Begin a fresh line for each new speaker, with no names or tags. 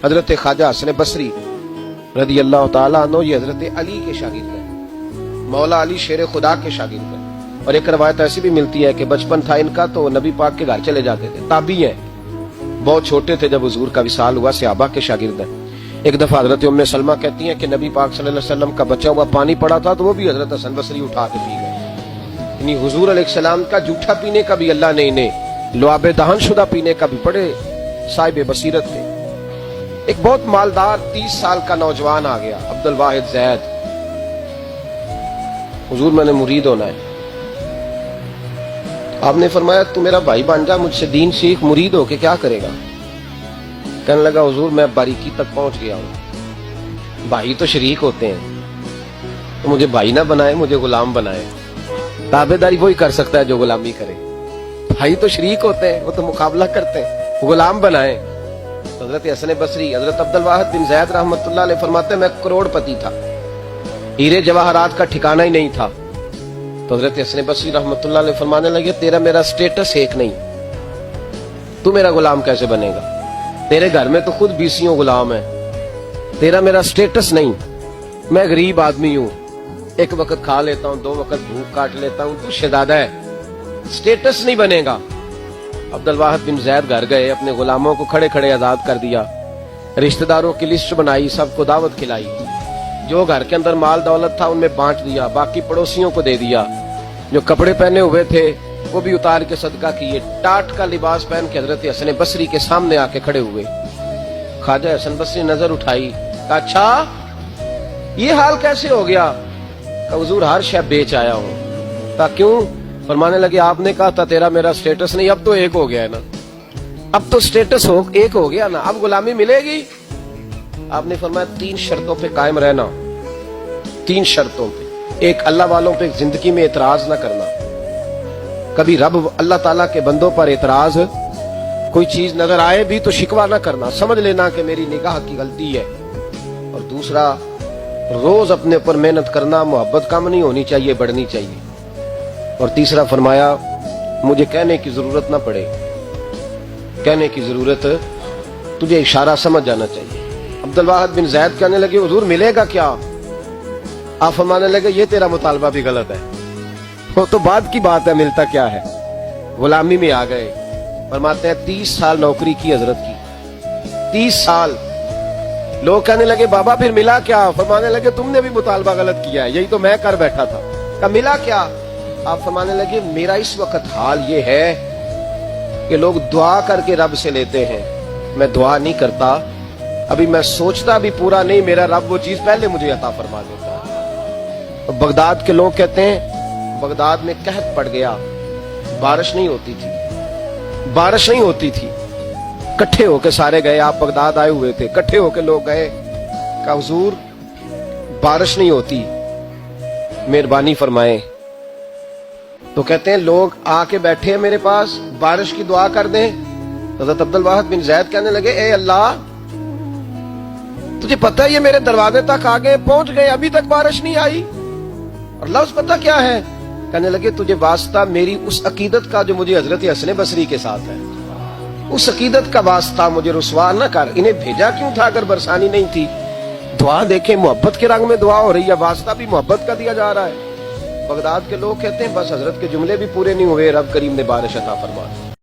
حضرت خواجہ حسن بصری رضی اللہ تعالیٰ عنہ یہ حضرت علی کے شاگرد ہیں، مولا علی شیر خدا کے شاگرد ہیں. اور ایک روایت ایسی بھی ملتی ہے کہ بچپن تھا ان کا تو نبی پاک کے گھر چلے جاتے تھے. تابعی ہیں، بہت چھوٹے تھے جب حضور کا وصال ہوا، صحابہ کے شاگرد ہیں. ایک دفعہ حضرت ام سلمہ کہتی ہیں کہ نبی پاک صلی اللہ علیہ وسلم کا بچا ہوا پانی پڑا تھا تو وہ بھی حضرت حسن بصری اٹھا کے پی گئے. یعنی حضور علیہ السلام کا جھوٹا پینے کا بھی اللہ نے انہیں لعاب دہن شدہ پینے کا بھی بڑے صاحب بصیرت تھے. ایک بہت مالدار 30 سال کا نوجوان آ گیا، عبد الواحد زید. حضور میں نے مرید ہونا ہے. آپ نے فرمایا تو میرا بھائی بن جا، مجھ سے دین سیکھ، مرید ہو کے کیا کرے گا؟ کہنے لگا حضور میں باریکی تک پہنچ گیا ہوں، بھائی تو شریک ہوتے ہیں، تو مجھے بھائی نہ بنائے، مجھے غلام بنائے. تابع داری وہی کر سکتا ہے جو غلامی کرے. بھائی تو شریک ہوتے ہیں، وہ تو مقابلہ کرتے ہیں، غلام بنائے. حضرت حسن بصری، حضرت عبد الواحد بن زید رحمۃ اللہ علیہ فرماتے ہیں میں کروڑ پتی تھا، ہیرے جواہرات کا ٹھکانہ ہی نہیں تھا. تو حضرت حسن بصری رحمۃ اللہ علیہ فرمانے لگے تیرا میرا سٹیٹس ایک نہیں، تو میرا غلام کیسے بنے گا؟ تیرے گھر میں تو خود 20 غلام ہیں، تیرا میرا سٹیٹس نہیں. میں غریب آدمی ہوں، ایک وقت کھا لیتا ہوں، 2 وقت بھوک کاٹ لیتا ہوں، تو شہزادہ ہے، سٹیٹس نہیں بنے گا. عبد الواحد بن زید گھر گئے، اپنے غلاموں کو کھڑے کھڑے آزاد کر دیا، رشتہ داروں کی لسٹ بنائی، سب کو دعوت کھلائی، جو گھر کے اندر مال دولت تھا ان میں بانٹ دیا، باقی پڑوسیوں کو دے دیا. جو کپڑے پہنے ہوئے تھے وہ بھی اتار کے صدقہ کیے. ٹاٹ کا لباس پہن کے حضرت حسن بصری کے سامنے آ کے کھڑے ہوئے. خواجہ حسن بصری نظر اٹھائی، کہا اچھا یہ حال کیسے ہو گیا؟ کہا حضور ہر شے بیچ آیا ہوں. کہا کیوں؟ فرمانے لگے آپ نے کہا تھا تیرا میرا سٹیٹس نہیں، اب تو ایک ہو گیا ہے نا، اب تو سٹیٹس ایک ہو گیا نا، اب غلامی ملے گی. آپ نے فرمایا 3 شرطوں پہ قائم رہنا، 3 شرطوں پہ. ایک، اللہ والوں پہ زندگی میں اعتراض نہ کرنا، کبھی رب اللہ تعالیٰ کے بندوں پر اعتراض، کوئی چیز نظر آئے بھی تو شکوہ نہ کرنا، سمجھ لینا کہ میری نگاہ کی غلطی ہے. اور دوسرا، روز اپنے اوپر محنت کرنا، محبت کم نہیں ہونی چاہیے، بڑھنی چاہیے. اور تیسرا فرمایا مجھے کہنے کی ضرورت نہ پڑے، کہنے کی ضرورت، تجھے اشارہ سمجھ جانا چاہیے. عبد الواحد بن زید کہنے لگے حضور ملے گا کیا؟ آپ فرمانے لگے یہ تیرا مطالبہ بھی غلط ہے، وہ تو بعد کی بات ہے، ملتا کیا ہے. غلامی میں آ گئے. فرماتے ہیں 30 سال نوکری کی حضرت کی، 30 سال. لوگ کہنے لگے بابا پھر ملا کیا؟ فرمانے لگے تم نے بھی مطالبہ غلط کیا ہے، یہی تو میں کر بیٹھا تھا. کہا ملا کیا؟ آپ فرمانے لگے میرا اس وقت حال یہ ہے کہ لوگ دعا کر کے رب سے لیتے ہیں، میں دعا نہیں کرتا، ابھی میں سوچتا بھی پورا نہیں، میرا رب وہ چیز پہلے مجھے عطا فرما دیتا ہے. بغداد کے لوگ کہتے ہیں بغداد میں قحط پڑ گیا، بارش نہیں ہوتی تھی، بارش نہیں ہوتی تھی. کٹھے ہو کے سارے گئے، آپ بغداد آئے ہوئے تھے، کٹھے ہو کے لوگ گئے. کہا حضور بارش نہیں ہوتی، مہربانی فرمائیں. تو کہتے ہیں لوگ آ کے بیٹھے ہیں میرے پاس، بارش کی دعا کر دیں. حضرت عبد الواحد بن زید کہنے لگے اے اللہ تجھے پتہ ہے یہ میرے دروازے تک آگے پہنچ گئے، ابھی تک بارش نہیں آئی، اور لفظ پتہ کیا ہے؟ کہنے لگے تجھے واسطہ میری اس عقیدت کا جو مجھے حضرت حسن بصری کے ساتھ ہے، اس عقیدت کا واسطہ، مجھے رسوا نہ کر. انہیں بھیجا کیوں تھا اگر برسانی نہیں تھی؟ دعا دیکھیں، محبت کے رنگ میں دعا ہو رہی ہے، واسطہ بھی محبت کا دیا جا رہا ہے. بغداد کے لوگ کہتے ہیں بس حضرت کے جملے بھی پورے نہیں ہوئے، رب کریم نے بارش عطا فرما دی.